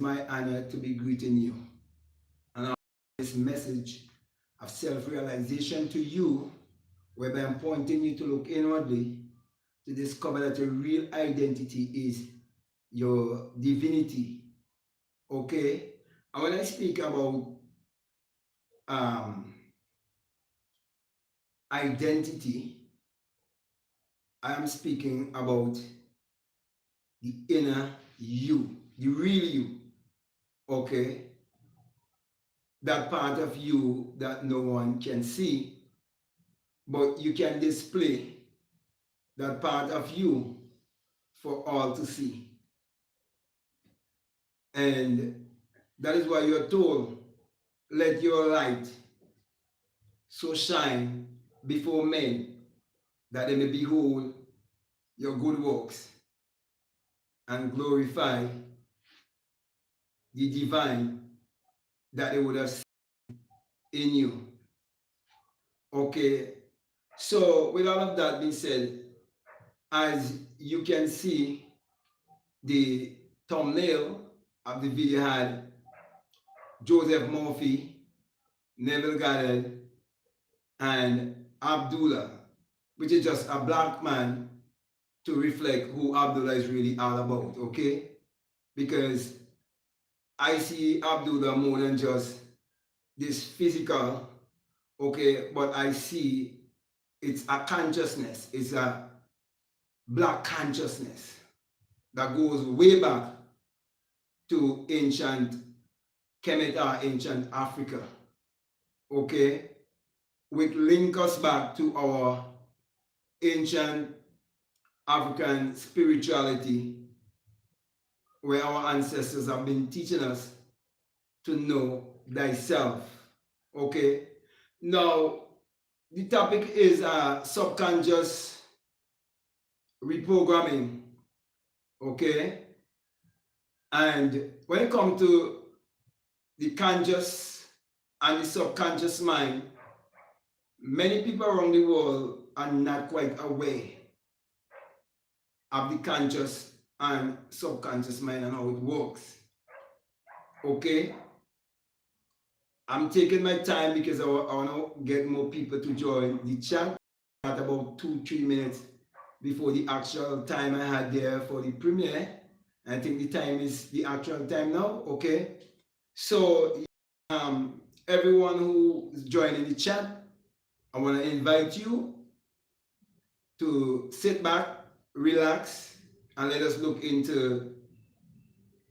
my honor to be greeting you. And I this message of self-realization to you, whereby I'm pointing you to look inwardly to discover that your real identity is your divinity. Okay? And when I speak about identity, I am speaking about the inner you, the real you. Okay? That part of you that no one can see, but you can display that part of you for all to see. And that is why you're told, let your light so shine before men that they may behold your good works and glorify the divine that they would have seen in you. Okay, so with all of that being said, as you can see, the thumbnail of the video had Joseph Murphy, Neville Goddard, and Abdullah, which is just a black man to reflect who Abdullah is really all about, okay? Because I see Abdullah more than just this physical, okay, but I see it's a consciousness, it's a black consciousness that goes way back to ancient Kemet, ancient Africa, okay, which link us back to our ancient African spirituality, where our ancestors have been teaching us to know thyself, okay. Now, the topic is subconscious reprogramming, okay. And when it comes to the conscious and the subconscious mind, many people around the world are not quite aware of the conscious and subconscious mind and how it works. Okay? I'm taking my time because I want to get more people to join the chat at about 2-3 minutes before the actual time I had there for the premiere. I think the time is the actual time now, okay? So, everyone who is joining the chat, I want to invite you to sit back, relax, and let us look into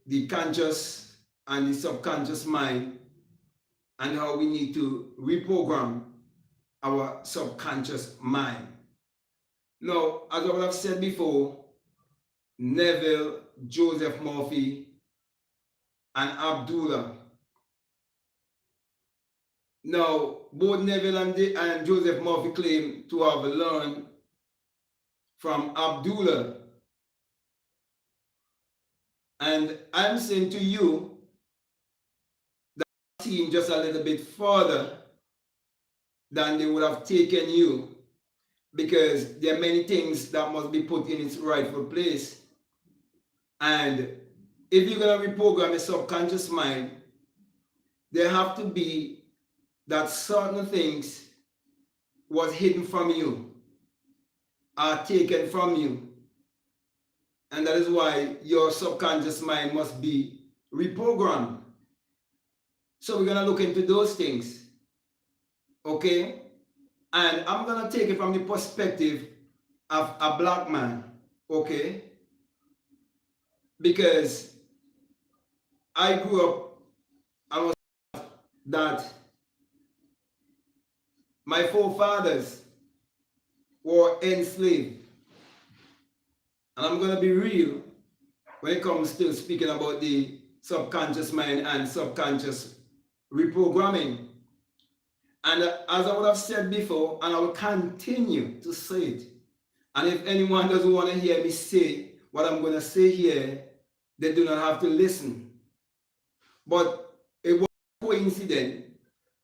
the conscious and the subconscious mind and how we need to reprogram our subconscious mind. Now, as I would have said before, Neville, Joseph Murphy, and Abdullah. Now, both Neville and Joseph Murphy claim to have learned from Abdullah. And I'm saying to you that I've seen just a little bit further than they would have taken you, because there are many things that must be put in its rightful place. And if you're going to reprogram a subconscious mind, there have to be that certain things was hidden from you, are taken from you. And that is why your subconscious mind must be reprogrammed. So we're going to look into those things. Okay? And I'm going to take it from the perspective of a black man. Okay? Because I grew up, I was that my forefathers were enslaved. And I'm going to be real when it comes to speaking about the subconscious mind and subconscious reprogramming. And as I would have said before, and I will continue to say it, and if anyone doesn't want to hear me say what I'm going to say here, they do not have to listen. But it was a coincidence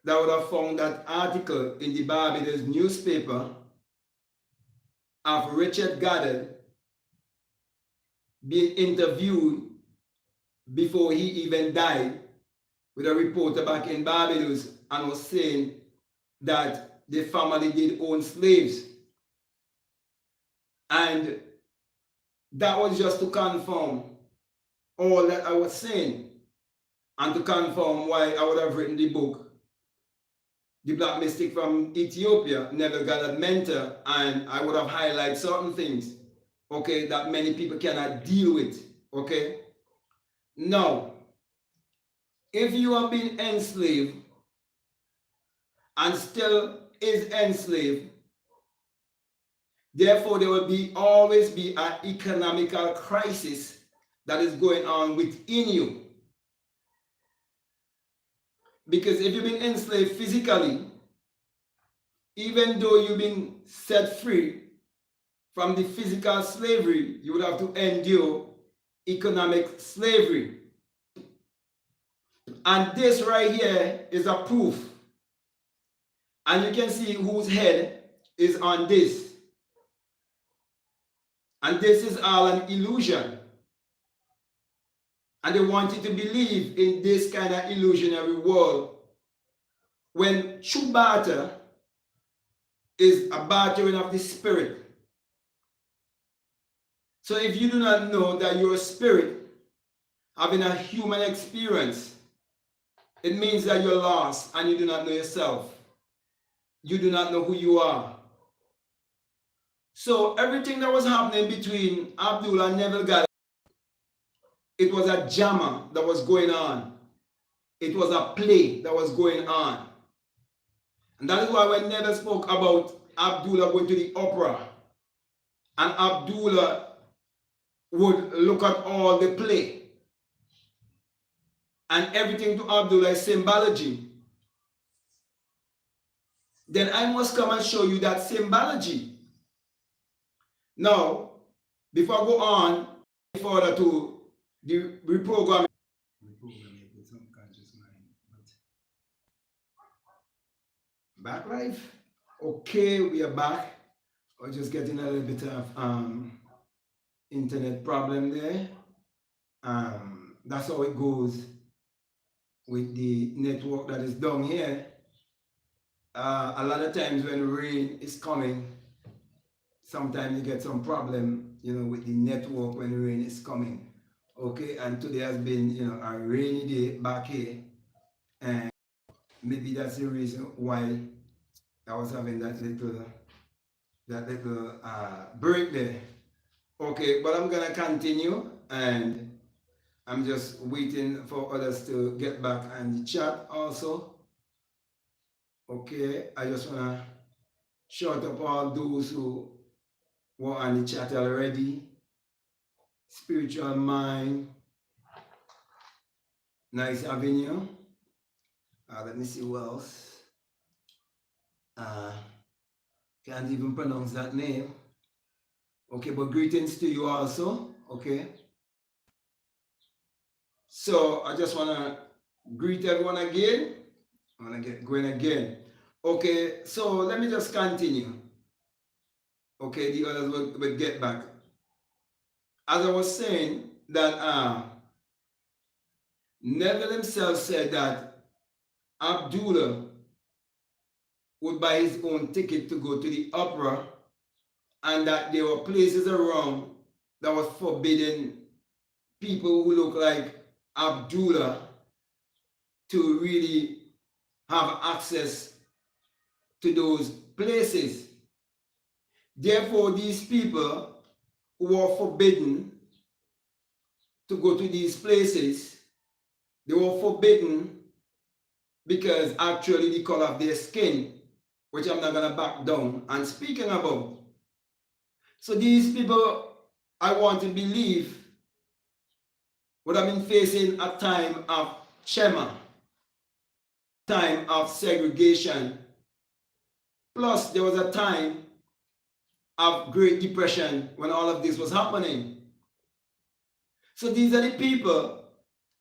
that I would have found that article in the Barbados newspaper of Richard Goddard being interviewed before he even died with a reporter back in Barbados and was saying that the family did own slaves. And that was just to confirm all that I was saying and to confirm why I would have written the book, The Black Mystic from Ethiopia, Neville Goddard Mentor, and I would have highlighted certain things, okay, that many people cannot deal with, okay? Now, if you have been enslaved and still is enslaved, therefore there will always be an economical crisis that is going on within you. Because if you've been enslaved physically, even though you've been set free from the physical slavery, you would have to endure economic slavery. And this right here is a proof. And you can see whose head is on this. And this is all an illusion. And they want you to believe in this kind of illusionary world when true barter is a bartering of the spirit. So if you do not know that your spirit having a human experience, it means that you're lost and you do not know yourself. You do not know who you are. So everything that was happening between Abdullah and Neville Goddard, it was a drama that was going on. It was a play that was going on. And that is why when Neville spoke about Abdullah going to the opera, and Abdullah would look at all the play, and everything to Abdullah is symbology, then I must come and show you that symbology. Now, before I go on further to the reprogramming with subconscious mind. Back life? Okay, we are back. We're just getting a little bit of internet problem there. That's how it goes with the network that is down here. A lot of times when rain is coming, sometimes you get some problem, with the network when rain is coming. Okay, and today has been, a rainy day back here, and maybe that's the reason why I was having that little break there. Okay, but I'm gonna continue, and I'm just waiting for others to get back and the chat also. Okay, I just wanna shout up all those who were on the chat already. Spiritual mind, nice having you. Let me see who else. Can't even pronounce that name. Okay, but greetings to you also. Okay. So I just want to greet everyone again. I want to get going again. Okay, so let me just continue. Okay, the others will get back. As I was saying, that Neville himself said that Abdullah would buy his own ticket to go to the opera, and that there were places around that was forbidding people who look like Abdullah to really have access to those places. Therefore, these people who were forbidden to go to these places, they were forbidden because actually the color of their skin, which I'm not going to back down and speaking about. So these people, I want to believe, would have been facing a time of Chema, time of segregation. Plus, there was a time of Great Depression when all of this was happening. So these are the people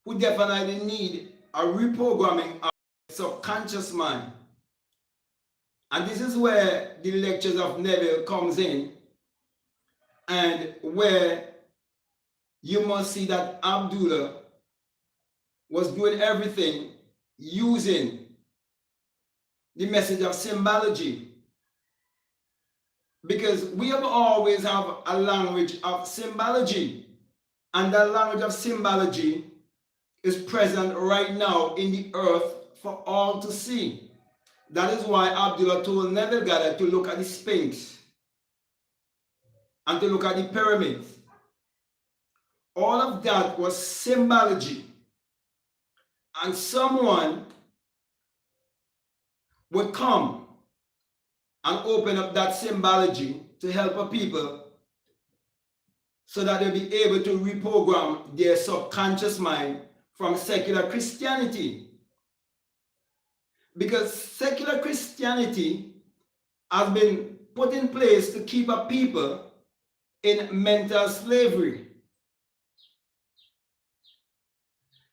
who definitely need a reprogramming of subconscious mind. And this is where the lectures of Neville comes in, and where you must see that Abdullah was doing everything using the message of symbology. Because we have always have a language of symbology. And that language of symbology is present right now in the earth for all to see. That is why Abdullah told Neville Goddard to look at the Sphinx and to look at the pyramids. All of that was symbology. And someone would come and open up that symbology to help a people so that they'll be able to reprogram their subconscious mind from secular Christianity. Because secular Christianity has been put in place to keep a people in mental slavery,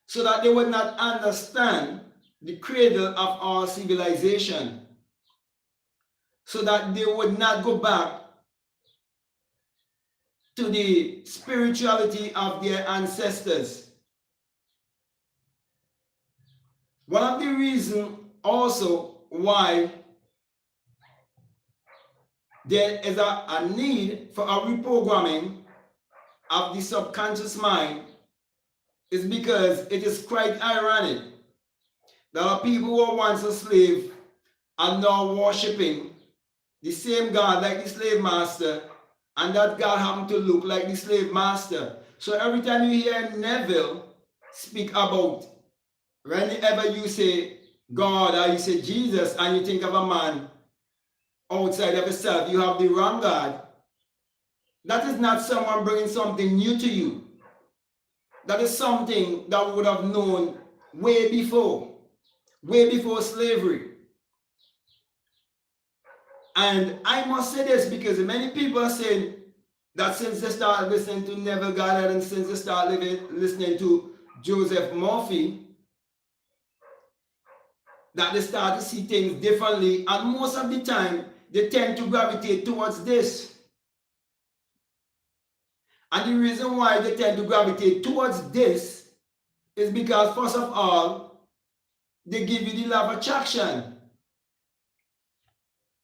so that they would not understand the cradle of our civilization, so that they would not go back to the spirituality of their ancestors. One of the reasons also why there is a need for a reprogramming of the subconscious mind is because it is quite ironic that people who were once a slave are now worshipping the same God like the slave master, and that God happened to look like the slave master. So every time you hear Neville speak about, whenever you say God or you say Jesus and you think of a man outside of yourself, you have the wrong God. That is not someone bringing something new to you. That is something that we would have known way before slavery. And I must say this because many people are saying that since they start listening to Neville Goddard and since they start listening to Joseph Murphy, that they start to see things differently, and most of the time they tend to gravitate towards this. And the reason why they tend to gravitate towards this is because, first of all, they give you the law of attraction.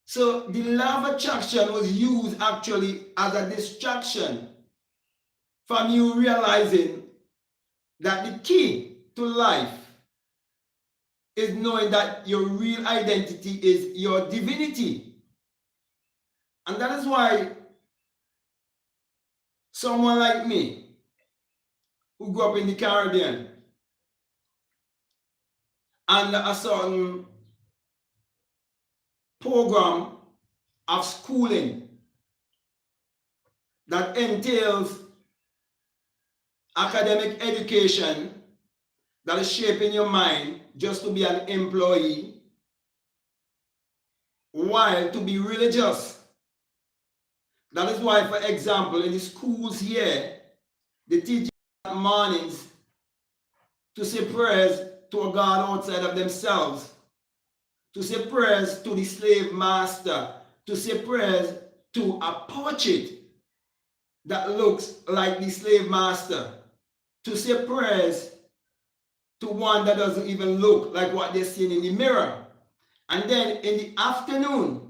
So the law of attraction was used actually as a distraction from you realizing that the key to life is knowing that your real identity is your divinity. And that is why someone like me, who grew up in the Caribbean, and a certain program of schooling that entails academic education that is shaping your mind just to be an employee, while to be religious. That is why, for example, in the schools here, they teach mornings to say prayers to a God outside of themselves, to say prayers to the slave master, to say prayers to a portrait that looks like the slave master, to say prayers to one that doesn't even look like what they're seeing in the mirror. And then in the afternoon,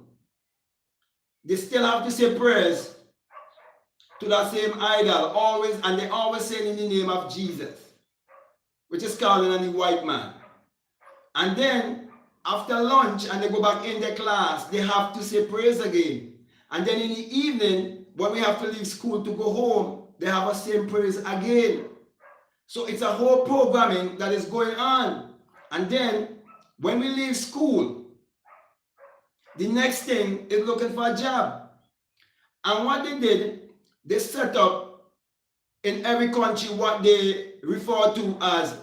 they still have to say prayers to that same idol, always, and they always say in the name of Jesus, which is calling on the white man. And then after lunch, and they go back in their class, they have to say prayers again. And then in the evening, when we have to leave school to go home, they have a same prayers again. So it's a whole programming that is going on. And then when we leave school, the next thing is looking for a job. And what they did, they set up in every country what they refer to as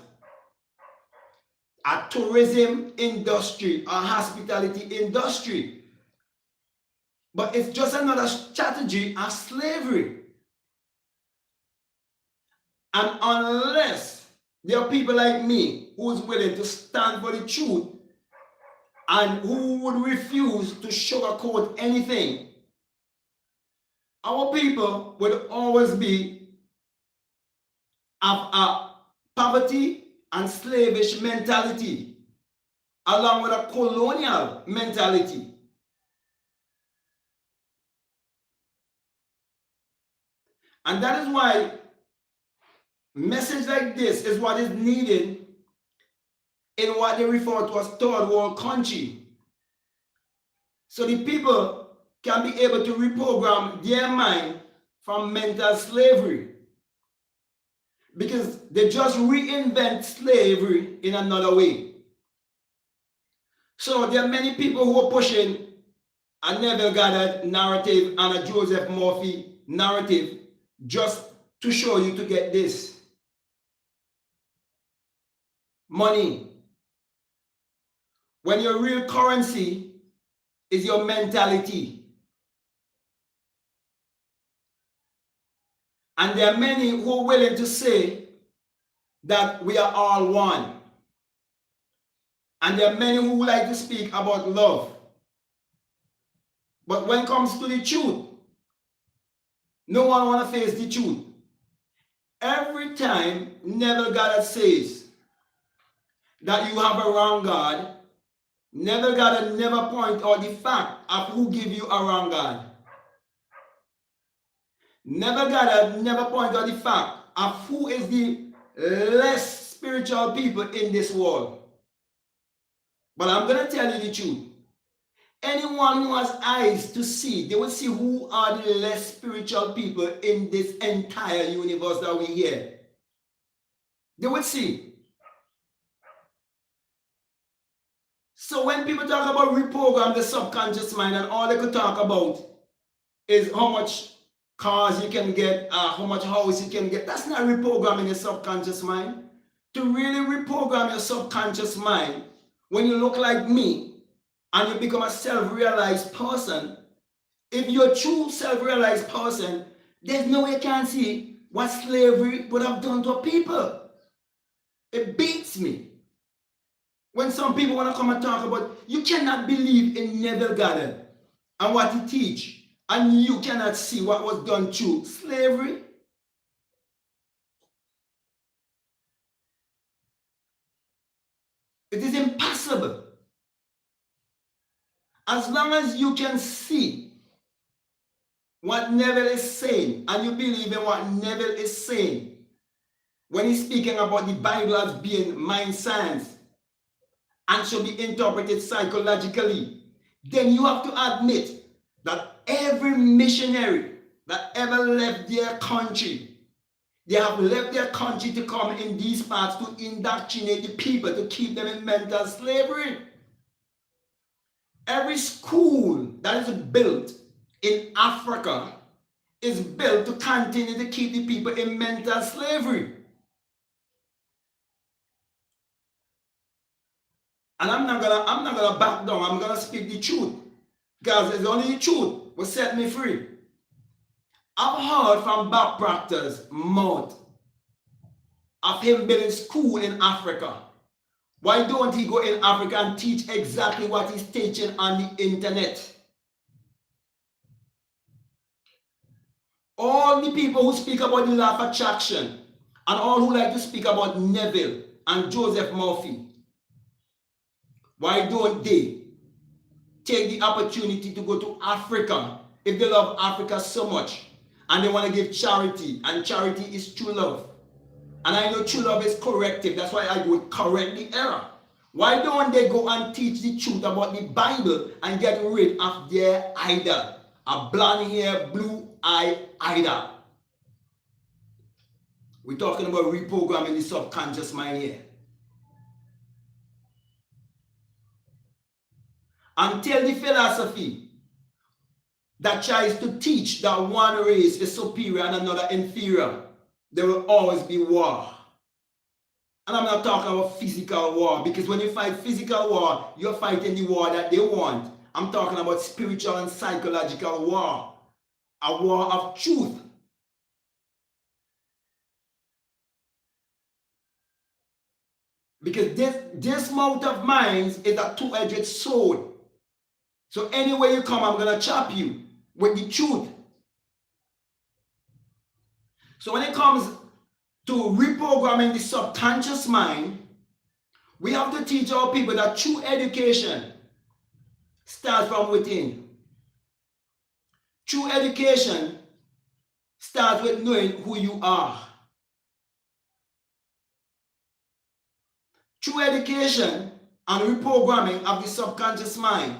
a tourism industry, a hospitality industry. But it's just another strategy of slavery. And unless there are people like me who's willing to stand for the truth and who would refuse to sugarcoat anything, our people would always be of a poverty and slavish mentality, along with a colonial mentality. And that is why message like this is what is needed in what they refer to as third world country. So the people can be able to reprogram their mind from mental slavery. Because they just reinvent slavery in another way. So there are many people who are pushing a Neville Goddard narrative and a Joseph Murphy narrative just to show you to get this. Money. When your real currency is your mentality. And there are many who are willing to say that we are all one. And there are many who like to speak about love. But when it comes to the truth, no one wants to face the truth. Every time Neville Goddard says that you have a wrong God, Neville Goddard never point out the fact of who give you a wrong God. Neville Goddard never point out the fact of who is the less spiritual people in this world. But I'm going to tell you the truth. Anyone who has eyes to see, they will see who are the less spiritual people in this entire universe that we hear. They would see. So when people talk about reprogram the subconscious mind, and all they could talk about is how much cars you can get, how much house you can get, that's not reprogramming your subconscious mind. To really reprogram your subconscious mind, when you look like me, and you become a self-realized person, if you're a true self-realized person, there's no way you can see what slavery would have done to people. It beats me. When some people want to come and talk about, you cannot believe in Neville Goddard and what he teach, and you cannot see what was done through slavery. It is impossible. As long as you can see what Neville is saying, and you believe in what Neville is saying, when he's speaking about the Bible as being mind science and should be interpreted psychologically, then you have to admit that every missionary that ever left their country, they have left their country to come in these parts to indoctrinate the people, to keep them in mental slavery. Every school that is built in Africa is built to continue to keep the people in mental slavery. And I'm not gonna back down. I'm gonna speak the truth, because it's only the truth will set me free. I've heard from Bob Proctor's mouth of him building school in Africa. Why don't he go in Africa and teach exactly what he's teaching on the internet? All the people who speak about the law of attraction and all who like to speak about Neville and Joseph Murphy, why don't they take the opportunity to go to Africa if they love Africa so much and they want to give charity, and charity is true love? And I know true love is corrective. That's why I would correct the error. Why don't they go and teach the truth about the Bible and get rid of their idol? A blonde hair, blue eye idol. We're talking about reprogramming the subconscious mind here. Until the philosophy that tries to teach that one race is superior and another inferior, there will always be war. And I'm not talking about physical war, because when you fight physical war, you're fighting the war that they want. I'm talking about spiritual and psychological war, a war of truth. Because this mouth of mine is a two-edged sword. So anywhere you come, I'm going to chop you with the truth. So when it comes to reprogramming the subconscious mind, We have to teach our people that true education starts from within. True education starts with knowing who you are. True education and reprogramming of the subconscious mind,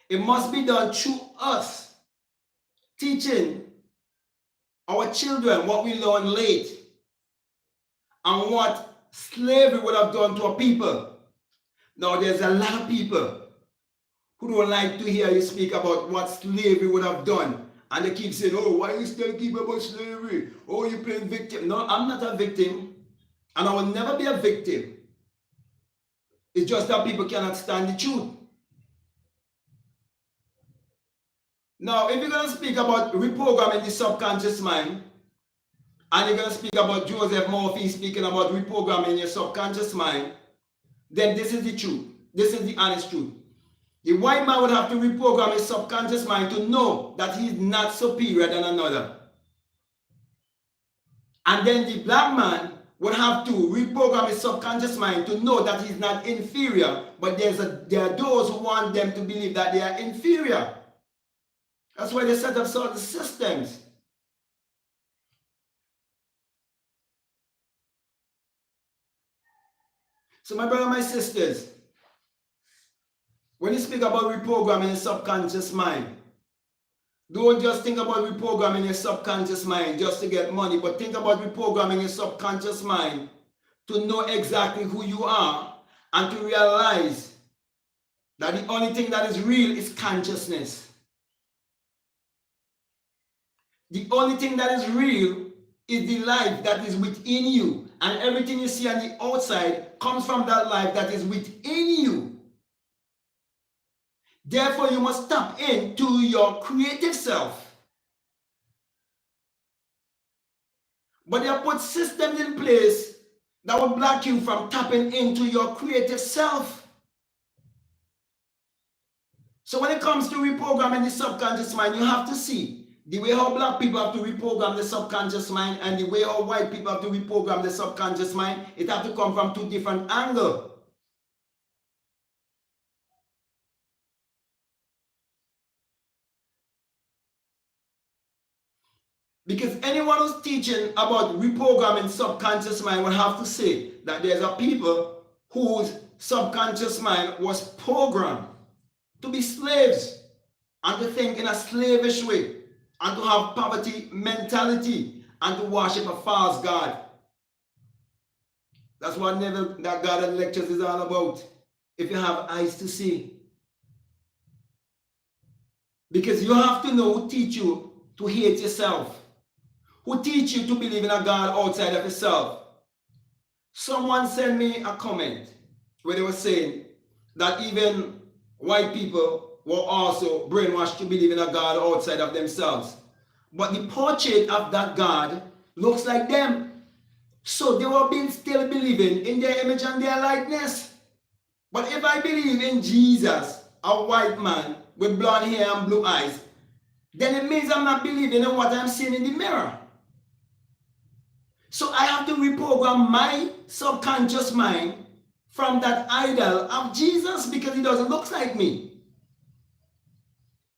it must be done through us teaching our children what we learned late and what slavery would have done to our people. Now, there's a lot of people who don't like to hear you speak about what slavery would have done. And they keep saying, oh, why you still keep about slavery? Oh, you playing victim. No, I'm not a victim. And I will never be a victim. It's just that people cannot stand the truth. Now, if you're going to speak about reprogramming the subconscious mind, and you're going to speak about Joseph Murphy speaking about reprogramming your subconscious mind, then this is the truth. This is the honest truth. The white man would have to reprogram his subconscious mind to know that he's not superior than another. And then the black man would have to reprogram his subconscious mind to know that he's not inferior, but there are those who want them to believe that they are inferior. That's why they set up certain systems. So my brothers and my sisters, when you speak about reprogramming your subconscious mind, don't just think about reprogramming your subconscious mind just to get money, but think about reprogramming your subconscious mind to know exactly who you are and to realize that the only thing that is real is consciousness. The only thing that is real is the life that is within you, and everything you see on the outside comes from that life that is within you. Therefore, you must tap into your creative self. But they have put systems in place that will block you from tapping into your creative self. So when it comes to reprogramming the subconscious mind, you have to see the way how black people have to reprogram the subconscious mind and the way how white people have to reprogram the subconscious mind. It has to come from two different angles. Because anyone who's teaching about reprogramming subconscious mind will have to say that there's a people whose subconscious mind was programmed to be slaves and to think in a slavish way and to have poverty mentality and to worship a false god. That's what Neville Goddard lectures is all about. If you have eyes to see. Because you have to know who teach you to hate yourself. Who teach you to believe in a God outside of yourself. Someone sent me a comment where they were saying that even white people were also brainwashed to believe in a God outside of themselves. But the portrait of that God looks like them. So they were still believing in their image and their likeness. But if I believe in Jesus, a white man with blonde hair and blue eyes, then it means I'm not believing in what I'm seeing in the mirror. So I have to reprogram my subconscious mind from that idol of Jesus because he doesn't look like me.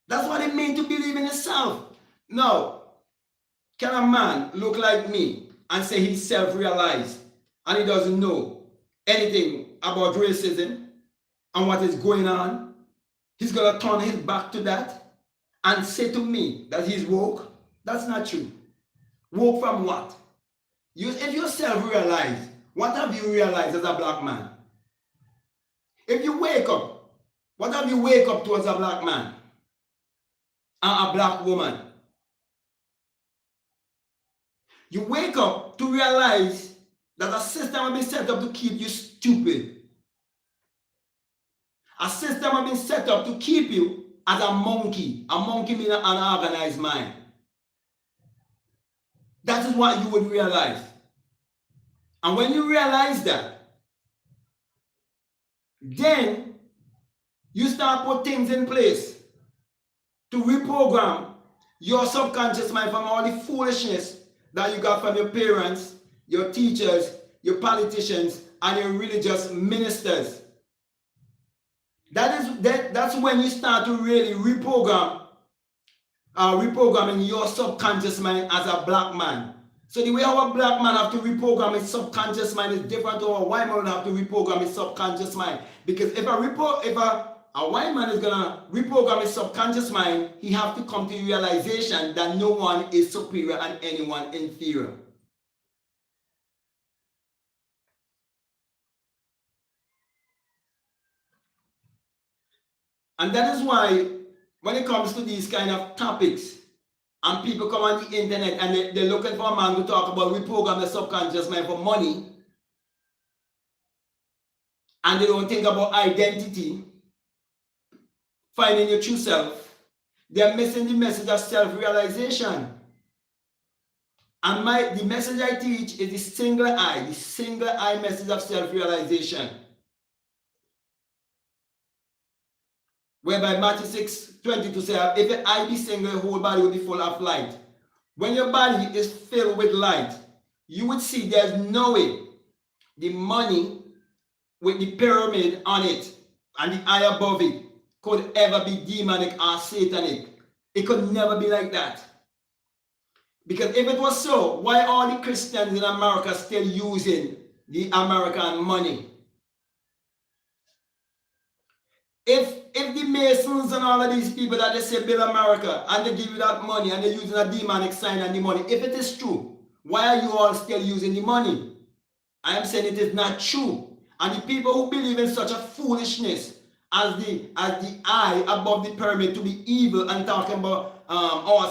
That's what it means to believe in yourself. Now, can a man look like me and say he's self-realized and he doesn't know anything about racism and what is going on? He's going to turn his back to that and say to me that he's woke? That's not true. Woke from what? If you're self-realized, what have you realized as a black man? If you wake up, what have you wake up to as a black man and a black woman? You wake up to realize that a system has been set up to keep you stupid. A system has been set up to keep you as a monkey. A monkey means an unorganized mind. That is what you would realize. And when you realize that, then you start put things in place to reprogram your subconscious mind from all the foolishness that you got from your parents, your teachers, your politicians, and your religious ministers. That's when you start to really reprogramming your subconscious mind as a black man. So the way our black man have to reprogram his subconscious mind is different to how a white man have to reprogram his subconscious mind. Because if a white man is gonna reprogram his subconscious mind, he have to come to the realization that no one is superior and anyone inferior. And that is why when it comes to these kind of topics, and people come on the internet and they're looking for a man to talk about reprogram the subconscious mind for money, and they don't think about identity, finding your true self, they're missing the message of self-realization. And the message I teach is the single eye message of self-realization. Whereby Matthew 6:22 says, if your eye be single, your whole body will be full of light. When your body is filled with light, you would see there's no way the money with the pyramid on it and the eye above it could ever be demonic or satanic. It could never be like that. Because if it was so, why are the Christians in America still using the American money? If the Masons and all of these people that they say build America and they give you that money and they're using a demonic sign on the money, if it is true, why are you all still using the money? I am saying it is not true. And the people who believe in such a foolishness as the eye above the pyramid to be evil and talking about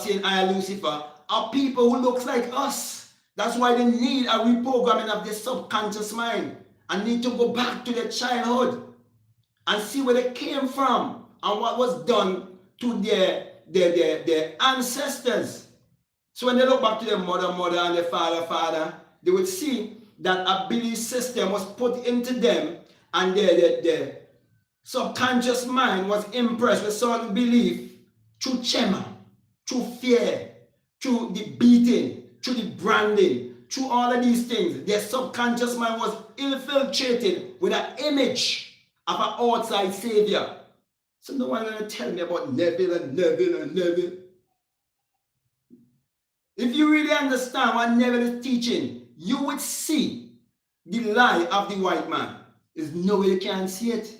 saying I am Lucifer are people who looks like us. That's why they need a reprogramming of their subconscious mind and need to go back to their childhood and see where they came from and what was done to their ancestors. So when they look back to their mother and their father, they would see that a belief system was put into them and their subconscious mind was impressed with certain belief through trauma, through fear, through the beating, through the branding, through all of these things. Their subconscious mind was infiltrated with an image of an outside savior. So no one gonna tell me about Neville and Neville and Neville. If you really understand what Neville is teaching, you would see the lie of the white man. There's no way you can see it.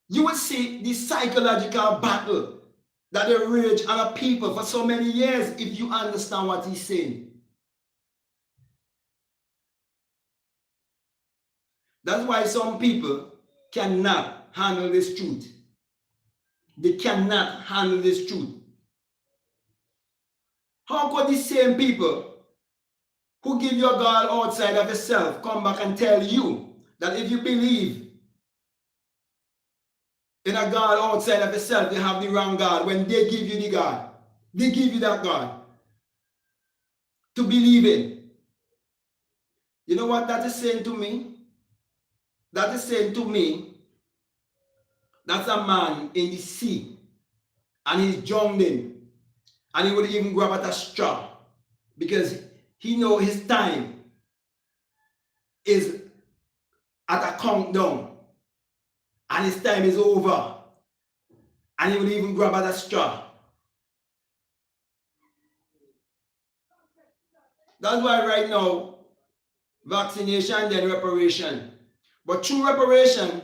You would see the psychological battle that they rage on a people for so many years if you understand what he's saying. That's why some people cannot handle this truth. They cannot handle this truth. How could these same people who give you a God outside of yourself come back and tell you that if you believe in a God outside of yourself, you have the wrong God when they give you the God? They give you that God to believe in. You know what that is saying to me? That is saying to me, that's a man in the sea and he's drowned in. And he would even grab at a straw because he knows his time is at a countdown and his time is over. And he would even grab at a straw. That's why right now, vaccination then reparation. But true reparation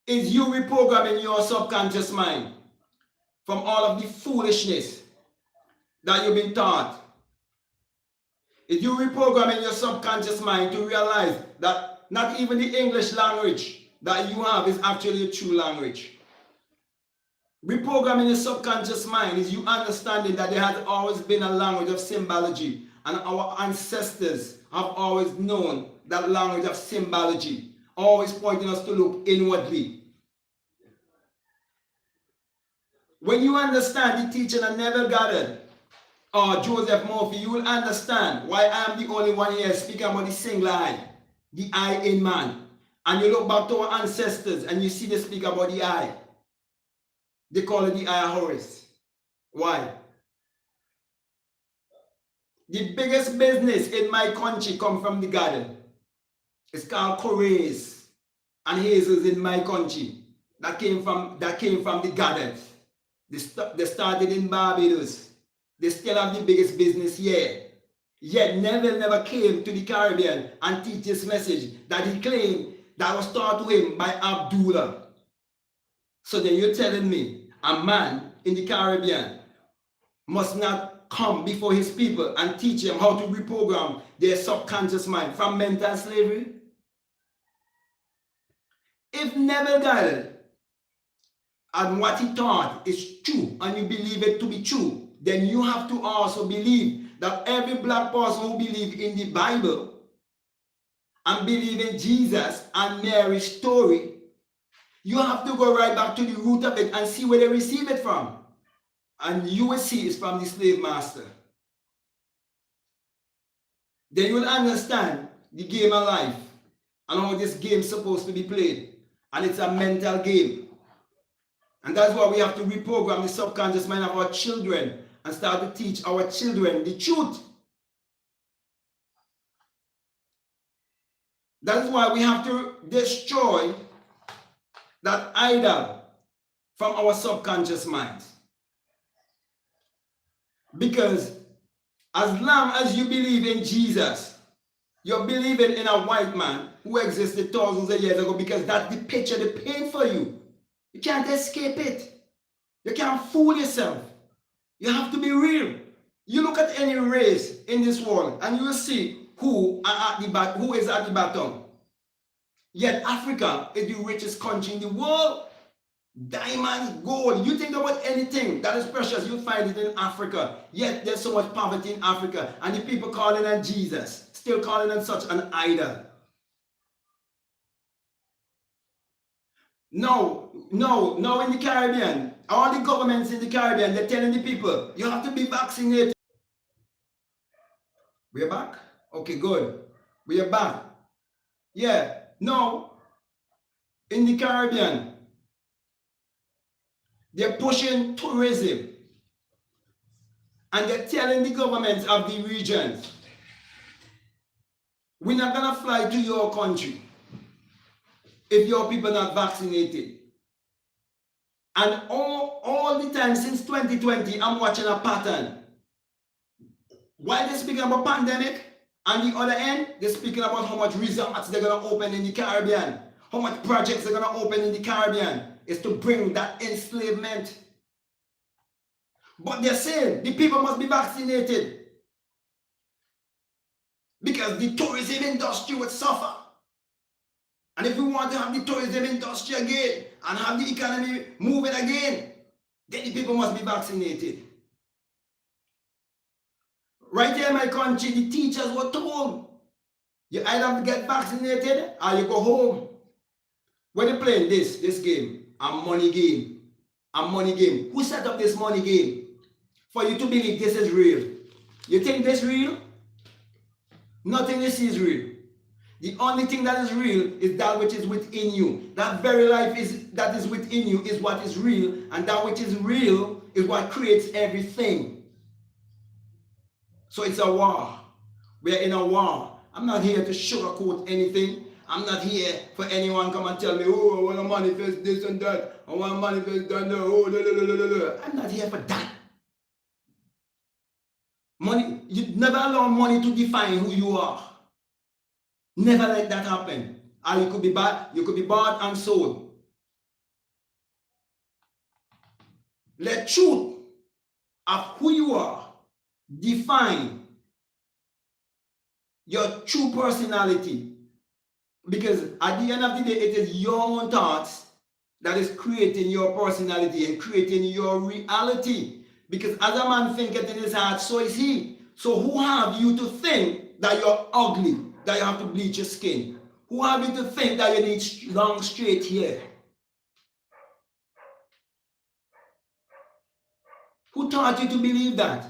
is you reprogramming your subconscious mind from all of the foolishness that you've been taught. If you reprogramming your subconscious mind to realize that not even the English language that you have is actually a true language. Reprogramming your subconscious mind is you understanding that there has always been a language of symbology, and our ancestors have always known that language of symbology, always pointing us to look inwardly. When you understand the teaching of Neville Goddard or Joseph Murphy, you will understand why I am the only one here speaking about the single eye, the eye in man. And you look back to our ancestors and you see they speak about the eye. They call it the eye of Horus. Why? The biggest business in my country come from the garden. It's called Correas and Hazels in my country. That came from the Goddard. They started in Barbados. They still have the biggest business here. Yet Neville never came to the Caribbean and teach this message that he claimed that was taught to him by Abdullah. So then you're telling me a man in the Caribbean must not come before his people and teach them how to reprogram their subconscious mind from mental slavery? If Neville Goddard and what he taught is true and you believe it to be true, then you have to also believe that every black person who believes in the Bible and believe in Jesus and Mary's story, you have to go right back to the root of it and see where they receive it from. And you will see it's from the slave master. Then you will understand the game of life and how this game is supposed to be played. And it's a mental game. And that's why we have to reprogram the subconscious mind of our children and start to teach our children the truth. That is why we have to destroy that idol from our subconscious minds. Because as long as you believe in Jesus, you're believing in a white man who existed thousands of years ago, because that's the picture they paint for you. You can't escape it. You can't fool yourself. You have to be real. You look at any race in this world and you will see who is at the bottom. Yet Africa is the richest country in the world. Diamonds, gold. You think about anything that is precious, you find it in Africa. Yet there's so much poverty in Africa, and the people calling on Jesus, still calling on such an idol. No, in the Caribbean, all the governments in the Caribbean, they're telling the people, you have to be vaccinated. We're back? Okay, good. We are back. Yeah, no, in the Caribbean, they're pushing tourism and they're telling the governments of the regions, we're not going to fly to your country if your people are not vaccinated. And all the time since 2020, I'm watching a pattern. While they're speaking about pandemic, on the other end, they're speaking about how much resorts they're going to open in the Caribbean, how much projects they're going to open in the Caribbean. Is to bring that enslavement. But they're saying the people must be vaccinated because the tourism industry would suffer. And if we want to have the tourism industry again and have the economy moving again, then the people must be vaccinated. Right here in my country, the teachers were told, you either have to get vaccinated or you go home. When they playing this game, a money game. A money game. Who set up this money game? For you to believe this is real. You think this is real? Nothing you see is real. The only thing that is real is that which is within you. That very life that is within you is what is real, and that which is real is what creates everything. So it's a war. We are in a war. I'm not here to sugarcoat anything. I'm not here for anyone come and tell me, oh, I want to manifest this and that. I want to manifest that. Oh, I'm not here for that. Money, you never allow money to define who you are. Never let that happen. Or you could be bought and sold. Let truth of who you are define your true personality. Because at the end of the day, it is your own thoughts that is creating your personality and creating your reality. Because as a man thinketh in his heart, so is he. So who have you to think that you're ugly, that you have to bleach your skin? Who have you to think that you need long straight hair? Who taught you to believe that?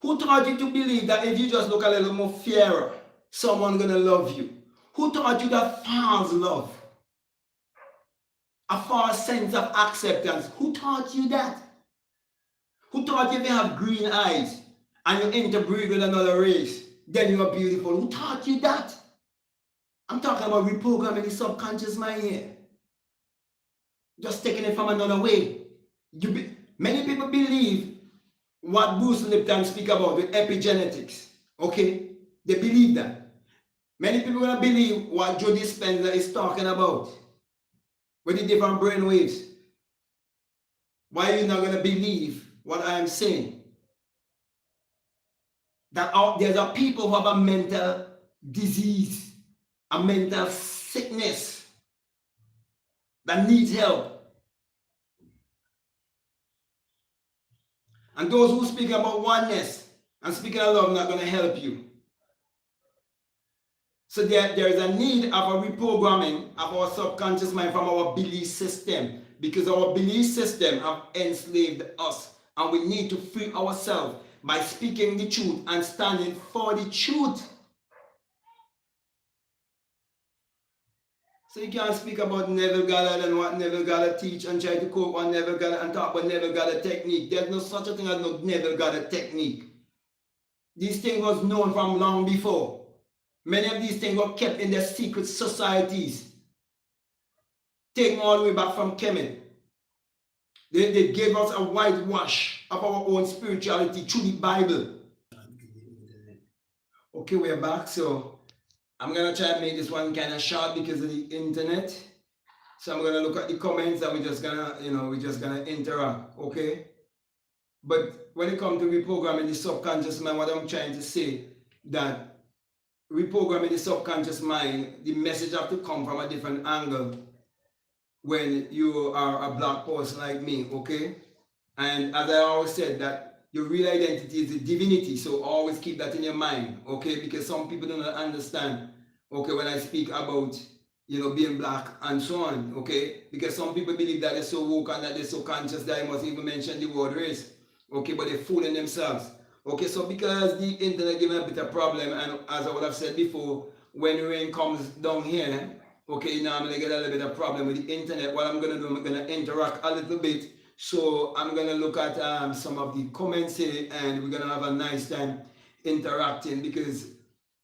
Who taught you to believe that if you just look a little more fairer, someone's gonna love you? Who taught you that false love? A false sense of acceptance. Who taught you that? Who taught you if you have green eyes and you interbreed with another race, then you are beautiful. Who taught you that? I'm talking about reprogramming the subconscious mind here. Just taking it from another way. Many people believe what Bruce Lipton speak about with epigenetics. Okay? They believe that. Many people are going to believe what Joe Dispenza is talking about with the different brain waves. Why are you not going to believe what I am saying? That there's a people who have a mental disease, a mental sickness that needs help. And those who speak about oneness and speaking of love are not going to help you. So there is a need of a reprogramming of our subconscious mind from our belief system, because our belief system have enslaved us, and we need to free ourselves by speaking the truth and standing for the truth. So you can't speak about Neville Goddard and what Neville Goddard teach and try to quote on Neville Goddard and talk about Neville Goddard technique. There's no such a thing as no Neville Goddard technique. These things was known from long before. Many of these things were kept in their secret societies, taken all the way back from Kemet. They gave us a whitewash of our own spirituality through the Bible. Okay, we're back. So I'm going to try and make this one kind of short because of the internet. So I'm going to look at the comments and we're just going to interact, okay? But when it comes to reprogramming the subconscious mind, what I'm trying to say, that reprogramming the subconscious mind, the message have to come from a different angle when you are a black person like me, okay? And as I always said, that your real identity is a divinity, so always keep that in your mind, okay? Because some people do not understand, okay, when I speak about, being black and so on, okay? Because some people believe that they're so woke and that they're so conscious that I must even mention the word race, okay? But they're fooling themselves. Okay, so because the internet gives me a bit of problem, and as I would have said before, when rain comes down here, okay, now I'm going to get a little bit of problem with the internet. What I'm going to do, I'm going to interact a little bit. So I'm going to look at some of the comments here, and we're going to have a nice time interacting, because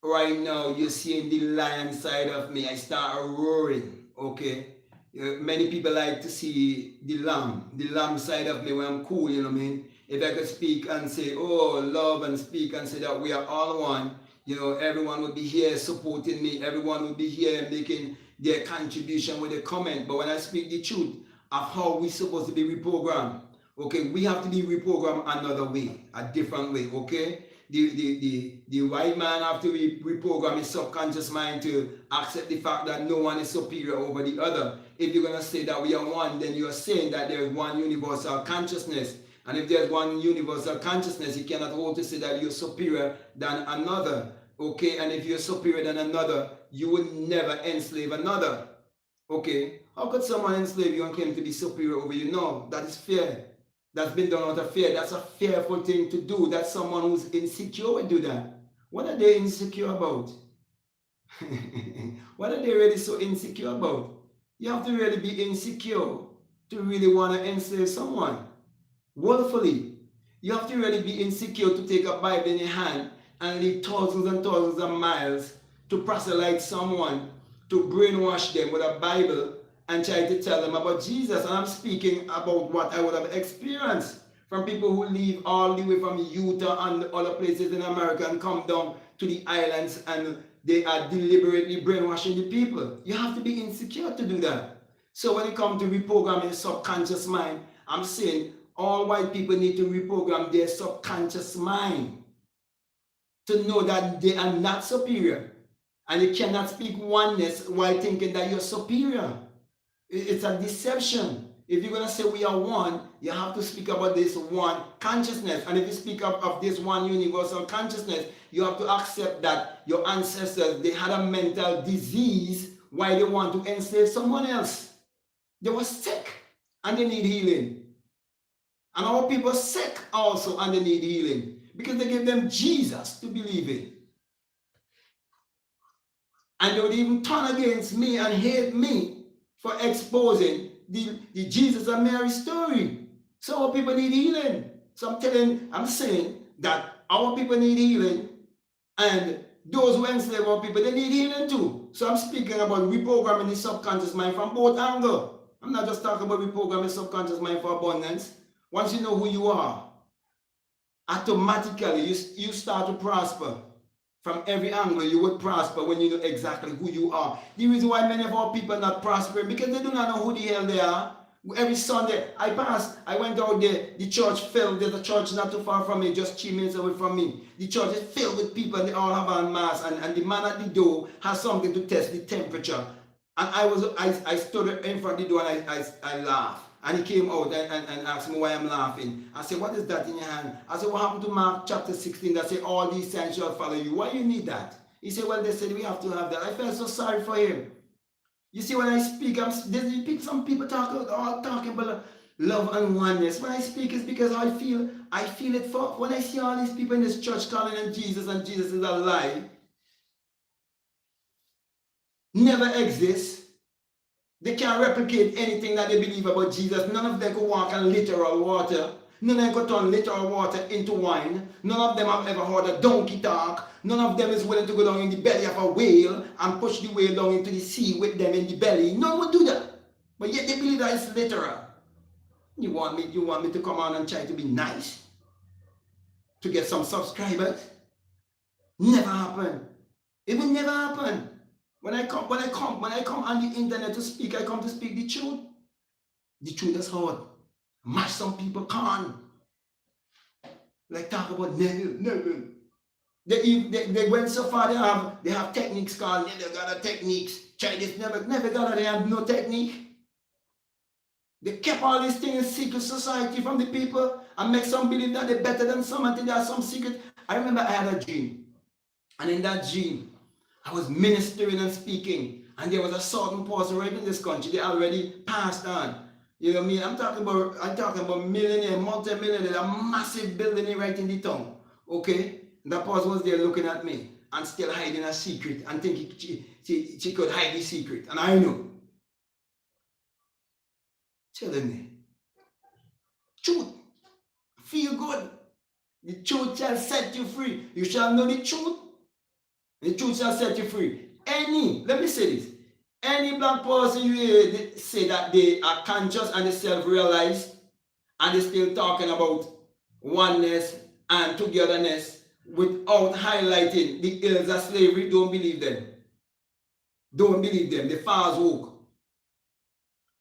right now you're seeing the lion side of me. I start roaring, okay? Many people like to see the lamb side of me when I'm cool, you know what I mean? If I could speak and say, oh, love, and speak and say that we are all one, everyone would be here supporting me. Everyone would be here making their contribution with a comment. But when I speak the truth of how we're supposed to be reprogrammed, okay, we have to be reprogrammed another way, a different way, okay? The white man have to reprogram his subconscious mind to accept the fact that no one is superior over the other. If you're going to say that we are one, then you are saying that there is one universal consciousness. And if there's one universal consciousness, you cannot hold to say that you're superior than another. Okay, and if you're superior than another, you would never enslave another. Okay, how could someone enslave you and claim to be superior over you? No, that is fear. That's been done out of fear. That's a fearful thing to do. That's someone who's insecure would do that. What are they insecure about? What are they really so insecure about? You have to really be insecure to really want to enslave someone. Willfully. You have to really be insecure to take a Bible in your hand and lead thousands and thousands of miles to proselyte someone, to brainwash them with a Bible and try to tell them about Jesus. And I'm speaking about what I would have experienced from people who leave all the way from Utah and other places in America and come down to the islands, and they are deliberately brainwashing the people. You have to be insecure to do that. So when it comes to reprogramming the subconscious mind, I'm saying all white people need to reprogram their subconscious mind to know that they are not superior. And you cannot speak oneness while thinking that you're superior. It's a deception. If you're going to say we are one, you have to speak about this one consciousness. And if you speak of this one universal consciousness, you have to accept that your ancestors, they had a mental disease why they want to enslave someone else. They were sick and they need healing. And our people are sick also and they need healing because they gave them Jesus to believe in. And they would even turn against me and hate me for exposing the Jesus and Mary story. So our people need healing. So I'm saying that Our people need healing, and those who enslave our people, they need healing too. So I'm speaking about reprogramming the subconscious mind from both angles. I'm not just talking about reprogramming the subconscious mind for abundance. Once you know who you are, automatically you start to prosper. From every angle, you would prosper when you know exactly who you are. The reason why many of our people are not prospering, because they do not know who the hell they are. Every Sunday, I went out there, the church filled. There's a church not too far from me, just 3 minutes away from me. The church is filled with people, and they all have en masse, and the man at the door has something to test the temperature. And I stood in front of the door, and I laughed. And he came out and asked me why I'm laughing. I said, what is that in your hand? I said, what happened to Mark chapter 16 that said, all these signs shall follow you? Why you need that? He said, well, they said we have to have that. I felt so sorry for him. You see, when I speak, some people talking about love and oneness. When I speak, it's because I feel it for, when I see all these people in this church calling on Jesus, and Jesus is a lie, never exists. They can't replicate anything that they believe about Jesus. None of them could walk on literal water. None of them could turn literal water into wine. None of them have ever heard a donkey talk. None of them is willing to go down in the belly of a whale and push the whale down into the sea with them in the belly. None would do that. But yet they believe that it's literal. You want me to come on and try to be nice? To get some subscribers? Never happen. It will never happen. When I come on the internet to speak, I come to speak the truth. The truth is hard. Mash some people can't. Like talk about Neville. They went so far, they have techniques called Neville Goddard techniques. Try this, Neville Goddard, they have no technique. They kept all these things in secret society from the people and make some believe that they're better than some, until there's some secret. I remember I had a dream. And in that dream, I was ministering and speaking, and there was a certain person right in this country. They already passed on. You know what I mean? I'm talking about millionaire, multi-millionaire, a massive building right in the town. Okay? And that person was there looking at me and still hiding a secret and thinking she could hide the secret. And I know. Telling me. Truth. Feel good. The truth shall set you free. You shall know the truth. The truth shall set you free. Let me say this. Any black person you hear say that they are conscious and they self-realized, and they're still talking about oneness and togetherness without highlighting the ills of slavery, don't believe them. Don't believe them. They're fast woke.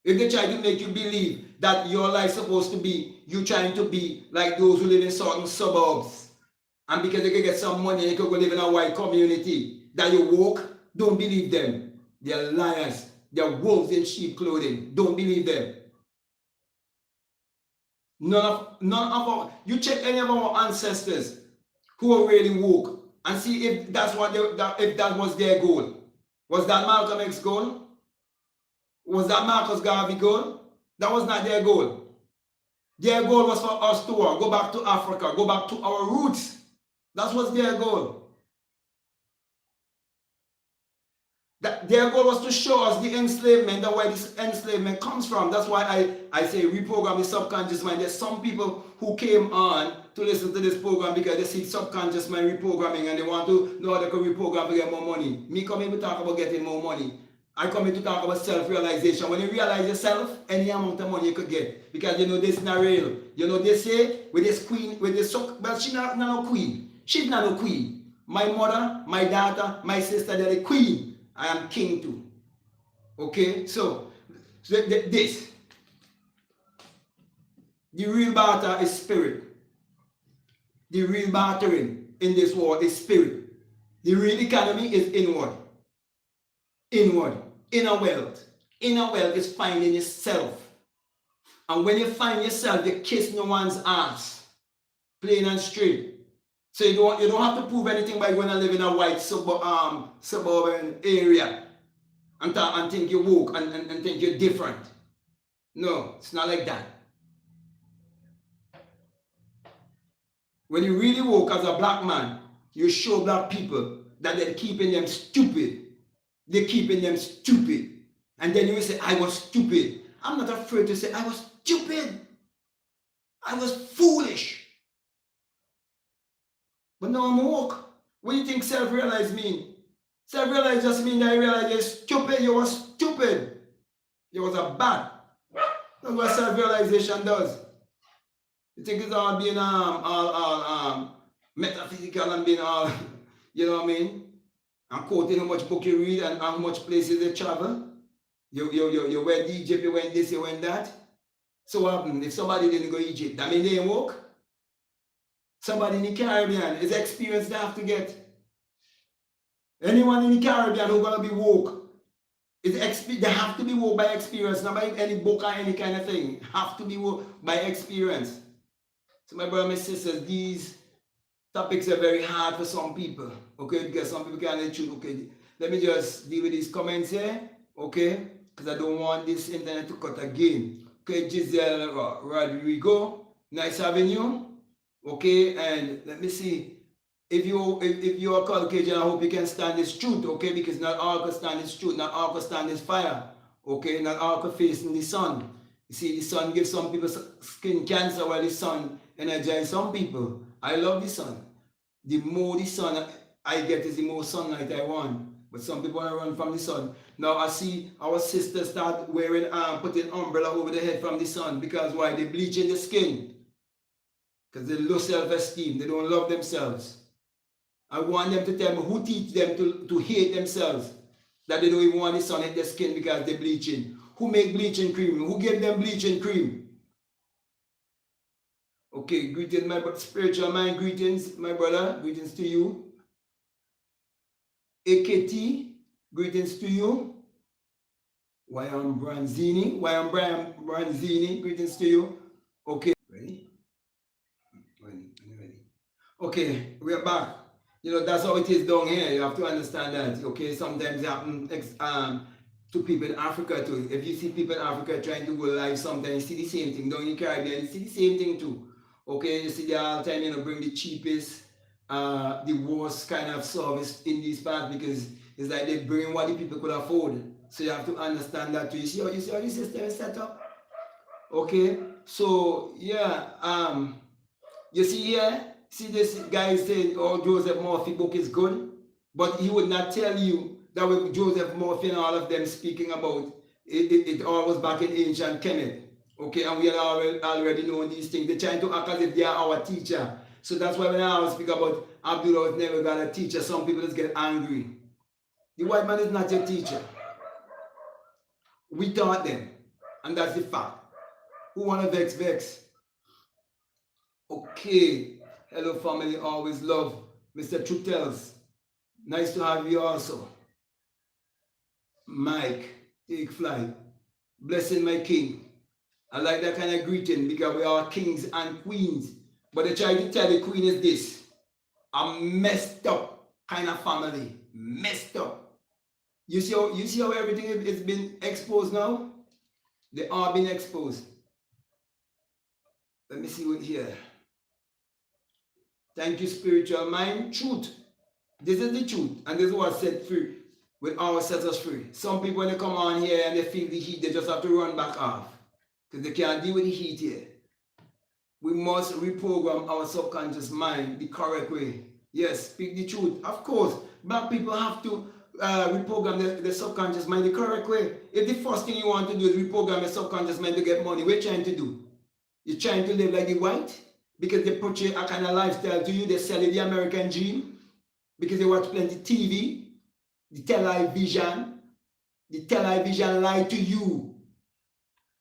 If they try to make you believe that your life is supposed to be, you trying to be like those who live in certain suburbs, and because they can get some money, they can go live in a white community, that you woke, don't believe them. They're liars. They're wolves in sheep clothing. Don't believe them. None of our, you check any of our ancestors who are really woke and see if that's what if that was their goal. Was that Malcolm X's goal? Was that Marcus Garvey's goal? That was not their goal. Their goal was for us to go back to Africa, go back to our roots. That was their goal. Their goal was to show us the enslavement and where this enslavement comes from. That's why I say reprogram the subconscious mind. There's some people who came on to listen to this program because they see subconscious mind reprogramming and they want to know how they can reprogram to get more money. Me coming to talk about getting more money. I come in to talk about self-realization. When you realize yourself, any amount of money you could get. Because you know this is not real. You know they say with this queen, with this, well, she's not no queen. She's not no queen. My mother, my daughter, my sister, they're the queen. I am king too. Okay? So this. The real barter is spirit. The real bartering in this world is spirit. The real economy is inward. Inward. Inner wealth. Inner wealth is finding yourself. And when you find yourself, you kiss no one's ass. Plain and straight. So you don't have to prove anything by going and live in a white suburban area and think you're woke and think you're different. No, it's not like that. When you really woke as a black man, you show black people that they're keeping them stupid. They're keeping them stupid. And then you will say, I was stupid. I'm not afraid to say, I was. was stupid. I was foolish. But now I'm woke. What do you think self-realize mean? Self-realize just mean that you realize you're stupid. You were stupid. You was a bat. That's what self-realization does. You think it's all being metaphysical and being all, you know what I mean? And quoting how much book you read and how much places you travel. You went Egypt, you went this, you went that. So what happened? If somebody didn't go to Egypt, that mean they ain't woke? Somebody in the Caribbean, is experience they have to get. Anyone in the Caribbean who's gonna be woke, they have to be woke by experience, not by any book or any kind of thing. Have to be woke by experience. So my brother, my sisters, these topics are very hard for some people, okay? Because some people can't choose, okay? Let me just deal with these comments here, okay? Because I don't want this internet to cut again. Okay, Giselle Rodrigo, nice having you. Okay, and let me see. If you are Caucasian, I hope you can stand this truth, okay? Because not all can stand this truth, not all can stand this fire, okay? Not all can face in the sun. You see, the sun gives some people skin cancer while the sun energizes some people. I love the sun. The more the sun I get is the more sunlight I want. But some people want to run from the sun. Now I see our sisters start wearing, putting umbrella over their head from the sun. Because why? They bleaching the skin. Because they low self-esteem. They don't love themselves. I want them to tell me who teach them to hate themselves. That they don't even want the sun hit their skin because they're bleaching. Who make bleaching cream? Who gave them bleaching cream? Okay, greetings, my spiritual mind. Greetings, my brother. Greetings to you. AKT, greetings to you. YM Branzini, greetings to you. Okay, ready? Ready? Okay, we're back. You know, that's how it is down here. You have to understand that. Okay, sometimes it happens to people in Africa too. If you see people in Africa trying to go live, sometimes you see the same thing. Down in the Caribbean, you see the same thing too. Okay, you see they all the time, you know, bring the cheapest, the worst kind of service in these parts because it's like they bring what the people could afford. So you have to understand that too. You see how the system is set up? Okay, so yeah, you see here, see this guy saying, oh, Joseph Murphy book is good, but he would not tell you that with Joseph Murphy and all of them speaking about it all was back in ancient Kemet. Okay, and we are already knowing these things. They're trying to act as if they are our teacher. So that's why when I always speak about Abdullah was never got a teacher, some people just get angry. The white man is not your teacher. We taught them, and that's the fact. Who wanna vex? Okay, hello family, always love. Mr. Trutells, nice to have you also. Mike, take flight. Blessing my king. I like that kind of greeting because we are kings and queens. But they try to tell the queen is this. A messed up kind of family. Messed up. You see how everything is been exposed now? They are being exposed. Let me see what here. Thank you, spiritual mind. Truth. This is the truth. And this is what set free. With our set us free. Some people when they come on here and they feel the heat, they just have to run back off. Because they can't deal with the heat here. We must reprogram our subconscious mind the correct way. Yes, speak the truth. Of course, black people have to reprogram the subconscious mind the correct way. If the first thing you want to do is reprogram your subconscious mind to get money, what are you trying to do? You're trying to live like the white? Because they portray a kind of lifestyle to you, they sell you the American dream. Because they watch plenty TV, the television lie to you.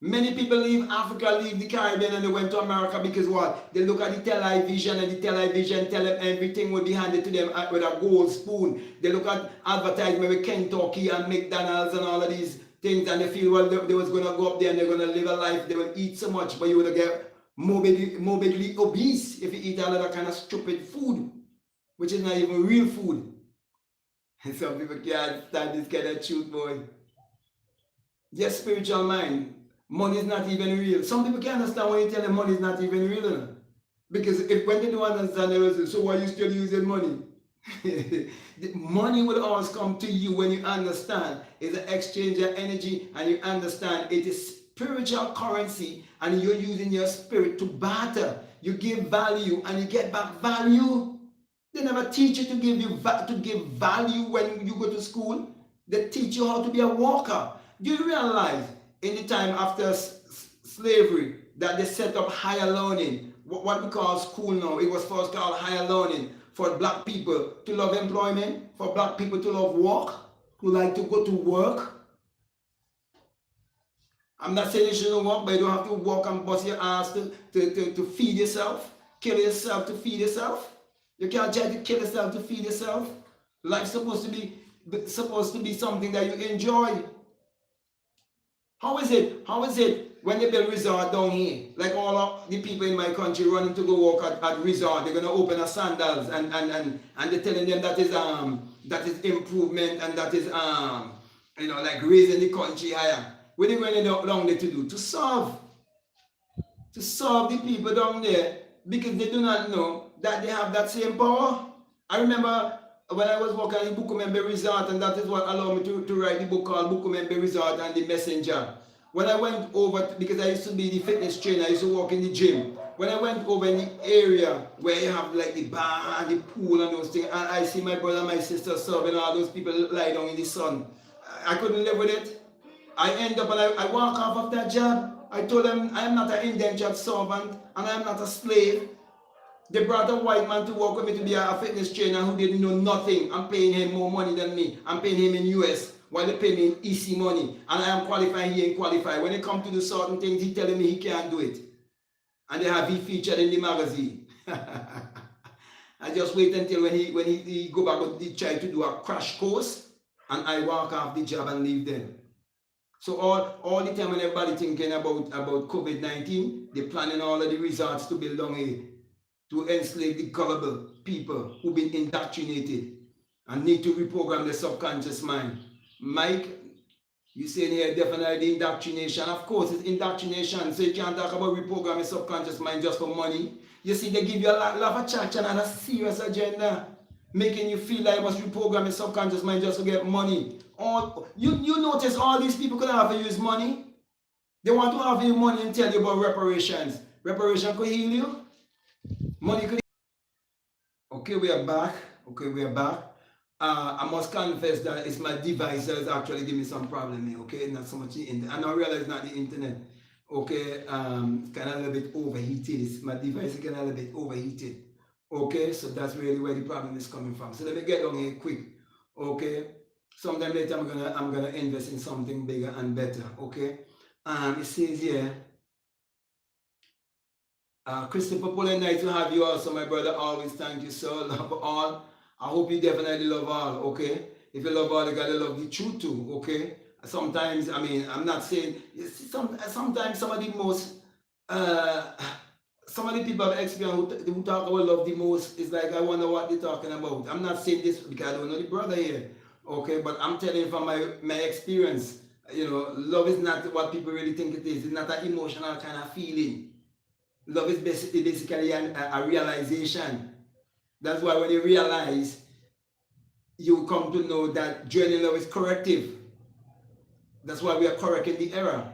Many people leave Africa, leave the Caribbean, and they went to America because what? They look at the television and the television tell them everything will be handed to them with a gold spoon. They look at advertisement with Kentucky and McDonald's and all of these things and they feel, well, they was going to go up there and they're going to live a life, they will eat so much, but you will get morbidly obese if you eat all of that kind of stupid food, which is not even real food. And some people can't stand this kind of truth, boy. Yes, spiritual mind. Money is not even real. Some people can't understand when you tell them money is not even real. Because when they don't understand, they will say, so why are you still using money? The money will always come to you when you understand. It's an exchange of energy and you understand it is spiritual currency and you're using your spirit to barter. You give value and you get back value. They never teach you to give value when you go to school. They teach you how to be a worker. Do you realize in the time after slavery that they set up higher learning, what we call school now? It was first called higher learning for black people to love employment, for black people to love work, who like to go to work. I'm not saying you shouldn't work, but you don't have to work and bust your ass to feed yourself, kill yourself to feed yourself. You can't try to kill yourself to feed yourself. Life's supposed to be something that you enjoy. How is it when they build resort down here? Like all of the people in my country running to go work at resort, they're gonna open a sandals and they're telling them that is improvement and that is like raising the country higher. What are they going down there to do? To serve the people down there, because they do not know that they have that same power. I remember when I was working in Bukumembe Resort, and that is what allowed me to write the book called Bukumembe Resort and the Messenger. When I went over, because I used to be the fitness trainer, I used to work in the gym. When I went over in the area where you have like the bar and the pool and those things, and I see my brother and my sister serving all those people lie down in the sun, I couldn't live with it. I end up and I walk off of that job. I told them I am not an indentured servant and I am not a slave. They brought a white man to work with me to be a fitness trainer who didn't know nothing. I'm paying him more money than me. I'm paying him in US while they pay me in EC money. And I am qualified, he ain't qualified. When it comes to do certain things, he telling me he can't do it. And they have he featured in the magazine. I just wait until when he go back, he try to do a crash course, and I walk off the job and leave them. So all the time when everybody thinking about COVID-19, they're planning all of the resorts to build on here to enslave the gullible people who've been indoctrinated and need to reprogram their subconscious mind. Mike, you saying here definitely indoctrination. Of course, it's indoctrination. So you can't talk about reprogramming subconscious mind just for money. You see, they give you a lot of chat and a serious agenda, making you feel like you must reprogram your subconscious mind just to get money. You notice all these people could have to use money. They want to have your money and tell you about reparations. Reparation could heal you. Money could. Okay, we are back. I must confess that it's my device that is actually giving me some problem here. Okay, not so much the internet. I now realize it's not the internet. Okay, it's kind of a little bit overheated. My device is kind of a little bit overheated. Okay, so that's really where the problem is coming from. So let me get on here quick. Okay, sometime later I'm gonna invest in something bigger and better. Okay, it says here. Christopher Pullen, nice to have you also, my brother. Always thank you, sir. Love all. I hope you definitely love all, okay? If you love all, you gotta love the truth too, okay? Sometimes, I mean, I'm not saying, sometimes some of the most, some of the people I've experienced who talk about love the most, is like, I wonder what they're talking about. I'm not saying this because I don't know the brother here, okay? But I'm telling you from my experience, you know, love is not what people really think it is. It's not an emotional kind of feeling. Love is basically a realization. That's why when you realize, you come to know that journey love is corrective. That's why we are correcting the error.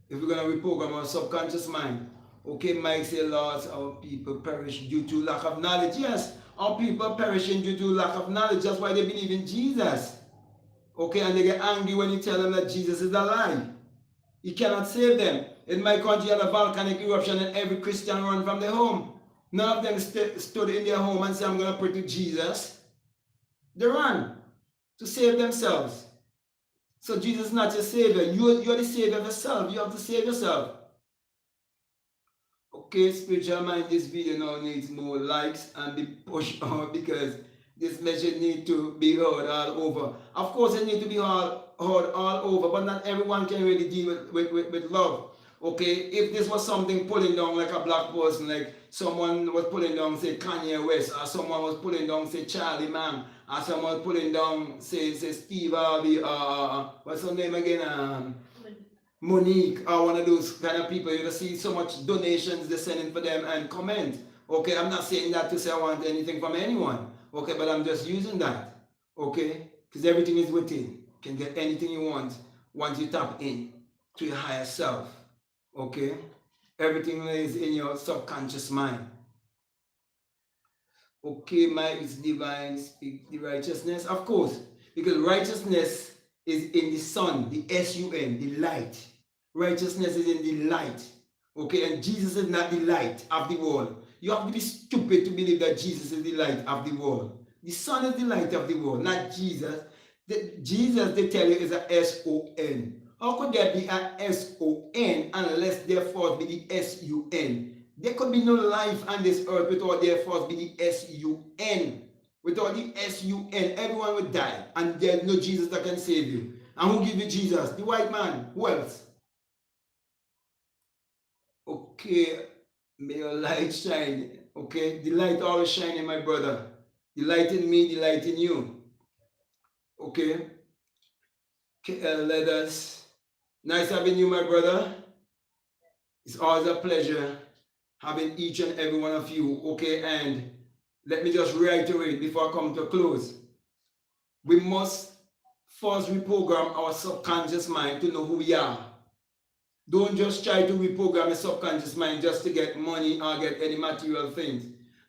If we're going to reprogram our subconscious mind. Okay, Mike say lots of people perish due to lack of knowledge. Yes, our people are perishing due to lack of knowledge. That's why they believe in Jesus. Okay, and they get angry when you tell them that Jesus is a lie. You cannot save them. In my country, you had a volcanic eruption and every Christian run from their home. None of them stood in their home and said, I'm going to pray to Jesus. They ran to save themselves. So Jesus is not your savior. You're the savior of yourself. You have to save yourself. Okay, spiritual mind, this video now needs more likes and be pushed on because this message needs to be heard all over. Of course, it needs to be heard all over, but not everyone can really deal with love. Okay, if this was something pulling down like a black person, like someone was pulling down, say, Kanye West, or someone was pulling down, say, Charlie Mann, or someone was pulling down, say Steve Harvey, what's her name again? Monique, or one of those kind of people, you see so much donations they're sending for them and comment. Okay, I'm not saying that to say I want anything from anyone. Okay, but I'm just using that. Okay, because everything is within. You can get anything you want once you tap in to your higher self. Okay, everything is in your subconscious mind. Okay, might is divine, speak the righteousness. Of course, because righteousness is in the sun, the S-U-N, the light. Righteousness is in the light. Okay, and Jesus is not the light of the world. You have to be stupid to believe that Jesus is the light of the world. The sun is the light of the world, not Jesus. Jesus, they tell you, is a S-O-N. How could there be a S-O-N unless there first be the S-U-N? There could be no life on this earth without there first be the S-U-N. Without the S-U-N, everyone would die. And there's no Jesus that can save you. And who give you Jesus? The white man. Who else? Okay, may your light shine. Okay, the light always shining, my brother. The light in me, the light in you. Okay. Let us. Nice having you, my brother. It's always a pleasure having each and every one of you. Okay, and let me just reiterate before I come to a close. We must first reprogram our subconscious mind to know who we are. Don't just try to reprogram a subconscious mind just to get money or get any material things.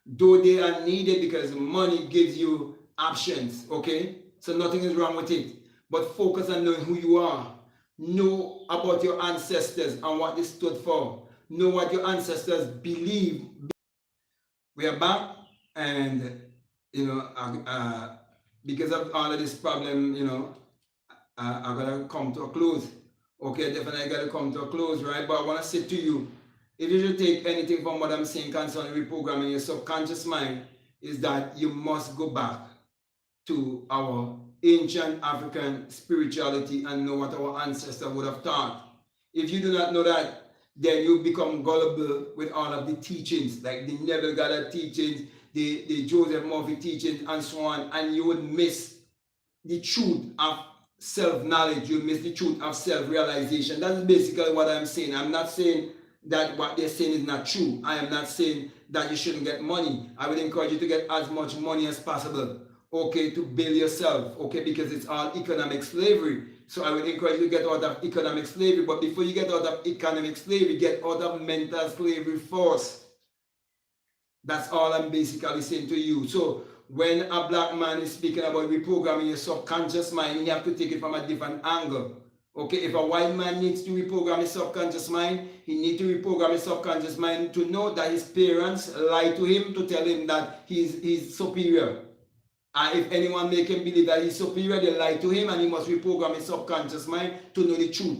Though they are needed because money gives you options, okay? So nothing is wrong with it. But focus on knowing who you are. Know about your ancestors and what they stood for. Know what your ancestors believed. We are back, and because of all of this problem, I'm gonna come to a close. Okay, definitely gotta come to a close, right? But I want to say to you, if you should take anything from what I'm saying concerning reprogramming your subconscious mind, is that you must go back to our ancient African spirituality and know what our ancestors would have taught. If you do not know that, then you become gullible with all of the teachings, like the Neville Goddard teachings, the Joseph Murphy teachings, and so on, and you would miss the truth of self-knowledge, you miss the truth of self-realization. That's basically what I'm saying. I'm not saying that what they're saying is not true. I am not saying that you shouldn't get money. I would encourage you to get as much money as possible, okay, to build yourself, okay, because it's all economic slavery. So I would encourage you to get out of economic slavery, but before you get out of economic slavery, get out of mental slavery first. That's all I'm basically saying to you. So when a black man is speaking about reprogramming your subconscious mind, you have to take it from a different angle. Okay, if a white man needs to reprogram his subconscious mind, he needs to reprogram his subconscious mind to know that his parents lied to him to tell him that he's superior. And if anyone make him believe that he's superior, they lie to him, and he must reprogram his subconscious mind to know the truth.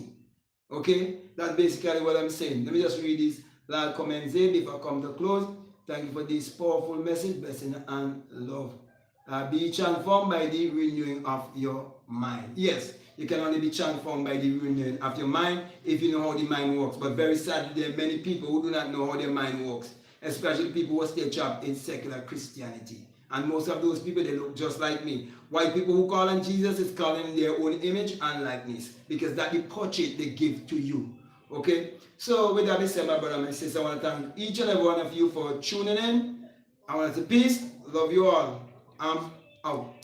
Okay, that's basically what I'm saying. Let me just read these last comments here before I come to close. Thank you for this powerful message, blessing and love. Be transformed by the renewing of your mind. Yes, you can only be transformed by the renewing of your mind if you know how the mind works. But very sadly, there are many people who do not know how their mind works, especially people who are still trapped in secular Christianity. And most of those people, they look just like me. White people who call on Jesus is calling their own image and likeness, because that's the portrait they give to you. Okay, so with that being said, my brother and my sister, I want to thank each and every one of you for tuning in. I want to say peace, love you all. I'm out.